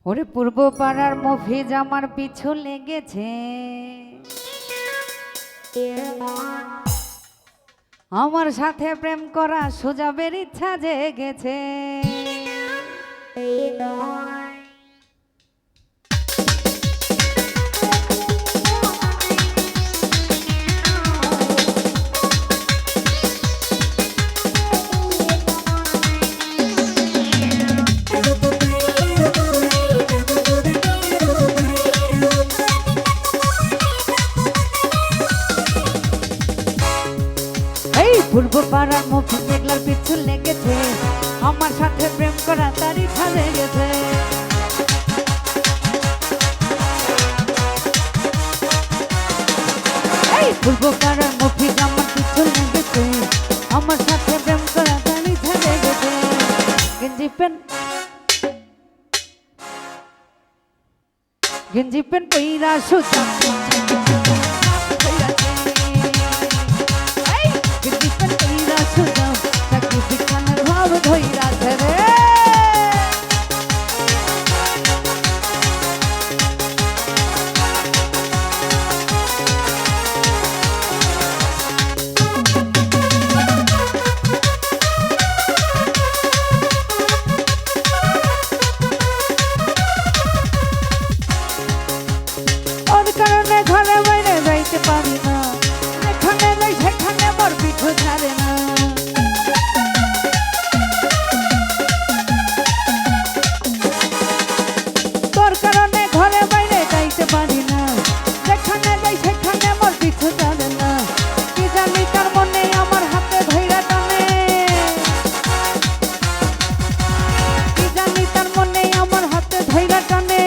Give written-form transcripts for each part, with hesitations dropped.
ওরে পূর্ব পাড়ার মফিজ আমার পিছু লেগেছে, আমার সাথে প্রেম করা সুজাবের ইচ্ছা জেগেছে। পূর্ব পাড়ার মফিজ মেঘলার পিছু লেগেছে, আমার সাথে প্রেম করা তার ইচ্ছা জেগেছে। পূর্ব পাড়ার মফিজ আমার পিছু লেগেছে, আমার সাথে প্রেম করা তার ইচ্ছা জেগেছে। গেঞ্জি পেন পইরা সুতা ঘরে বাইরে যাইতে পারি না, যেখানে যাই সেখানে মোর পিছু ছাড়ে না। তোর কারণে ঘরে বাইরে যাইতে পারি না, যেখানে যাই সেখানে মোর পিছু ছাড়ে না। কি জানি তার মনে আমার হাতে ধইরা টানে, কি জানি তার মনে আমার হাতে ধইরা টানে।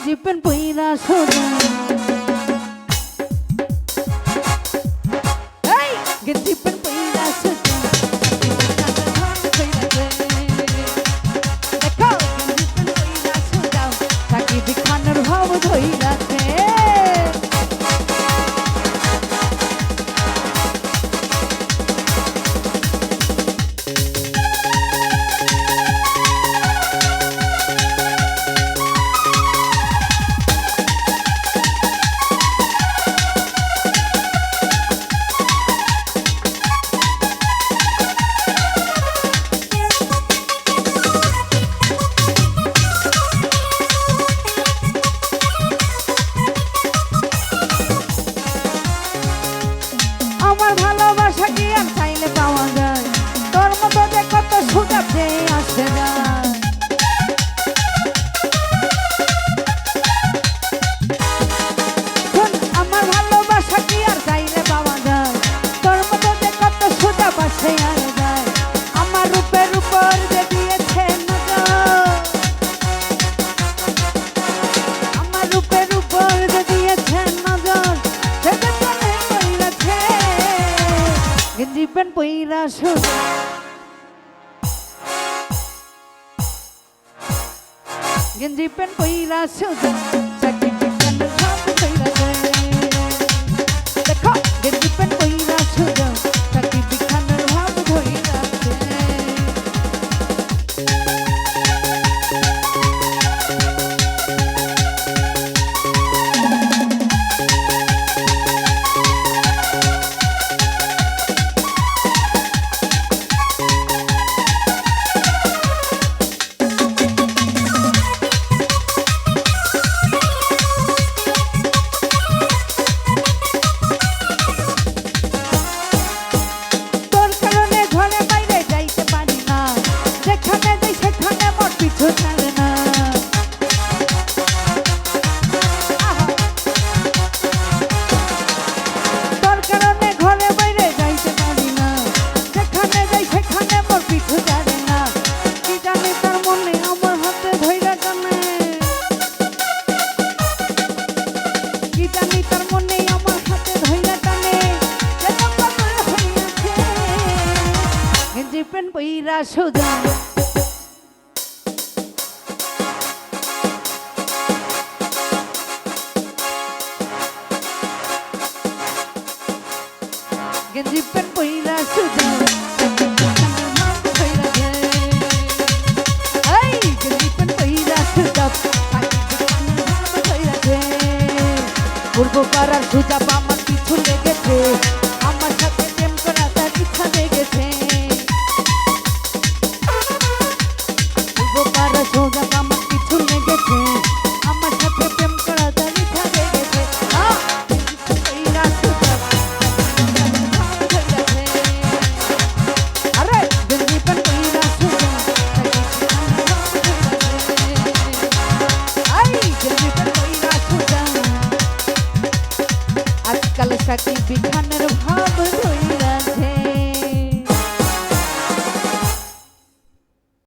জিপেন পইরা সোজা জিপেন পইরা সোজা দেখো জিপেন পইরা সোজা তাকে দেখানোর ভাব ধইরাছে। আমার ভালোবাসা কি আর চাইলে পাওয়া যায়, তোর মতো যে কত সুগাতে আসে যায়। আমার ভালোবাসা কি আর চাইলে পাওয়া যায়, তোর মতো যে কত সুগা পাশে আর যায়। আমার রূপের উপর যে দিয়েছে নজর, আমার রূপের উপর যে দিয়েছে নজর, সেটা গেঞ্জি পেন পইরা সোজা গেঞ্জি পেন পইরা সোজা চাকরি বিজ্ঞানের ভাব ধইরাছে। দেখো গেঞ্জি পেন পইরা সোজা চাকরি বিজ্ঞানের ভাব ধইরাছে। জিপেন পইরা সোজা গেঞ্জি প্যান্ট পরে পাড়ার সুজা আমার পিছু লেগেছে, আমার সাথে প্রেম করা তার ইচ্ছা লেগেছে। পাড়ার সুজা